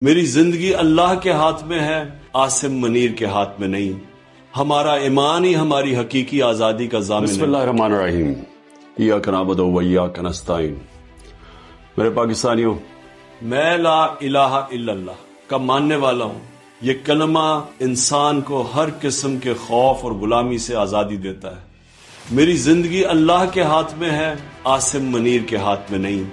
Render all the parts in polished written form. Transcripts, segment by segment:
میری زندگی اللہ کے ہاتھ میں ہے، عاصم منیر کے ہاتھ میں نہیں۔ ہمارا ایمان ہی ہماری حقیقی آزادی کا ضامن ہے۔ بسم اللہ الرحمن الرحیم، ایاک نعبد و ایاک نستعین۔ میرے پاکستانیوں، میں لا الہ الا اللہ کا ماننے والا ہوں۔ یہ کلمہ انسان کو ہر قسم کے خوف اور غلامی سے آزادی دیتا ہے۔ میری زندگی اللہ کے ہاتھ میں ہے، عاصم منیر کے ہاتھ میں نہیں۔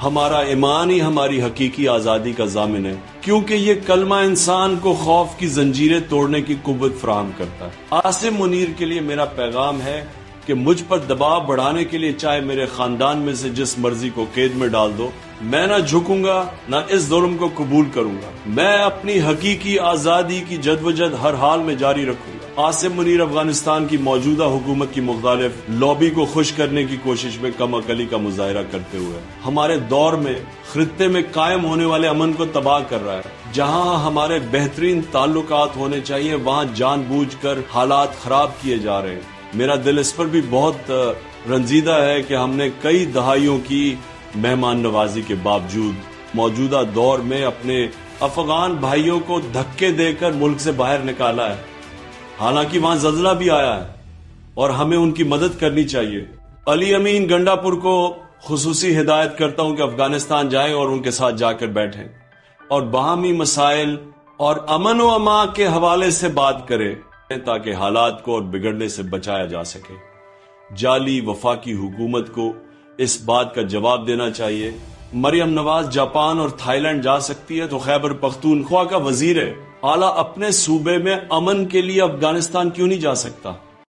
ہمارا ایمان ہی ہماری حقیقی آزادی کا ضامن ہے، کیونکہ یہ کلمہ انسان کو خوف کی زنجیریں توڑنے کی قوت فراہم کرتا ہے۔ عاصم منیر کے لیے میرا پیغام ہے کہ مجھ پر دباؤ بڑھانے کے لیے چاہے میرے خاندان میں سے جس مرضی کو قید میں ڈال دو، میں نہ جھکوں گا، نہ اس ظلم کو قبول کروں گا۔ میں اپنی حقیقی آزادی کی جدوجہد ہر حال میں جاری رکھوں گا۔ عاصم منیر افغانستان کی موجودہ حکومت کی مختلف لابی کو خوش کرنے کی کوشش میں کم عقلی کا مظاہرہ کرتے ہوئے ہمارے دور میں خطے میں قائم ہونے والے امن کو تباہ کر رہا ہے۔ جہاں ہمارے بہترین تعلقات ہونے چاہیے، وہاں جان بوجھ کر حالات خراب کیے جا رہے ہیں۔ میرا دل اس پر بھی بہت رنجیدہ ہے کہ ہم نے کئی دہائیوں کی مہمان نوازی کے باوجود موجودہ دور میں اپنے افغان بھائیوں کو دھکے دے کر ملک سے باہر نکالا ہے، حالانکہ وہاں زلزلہ بھی آیا ہے اور ہمیں ان کی مدد کرنی چاہیے۔ علی امین گنڈا پور کو خصوصی ہدایت کرتا ہوں کہ افغانستان جائیں اور ان کے ساتھ جا کر بیٹھیں اور باہمی مسائل اور امن و امان کے حوالے سے بات کریں تاکہ حالات کو اور بگڑنے سے بچایا جا سکے۔ جعلی وفاقی حکومت کو اس بات کا جواب دینا چاہیے۔ مریم نواز جاپان اور تھائی لینڈ جا سکتی ہے تو خیبر پختونخوا کا وزیر ہے اعلیٰ اپنے صوبے میں امن کے لیے افغانستان کیوں نہیں جا سکتا؟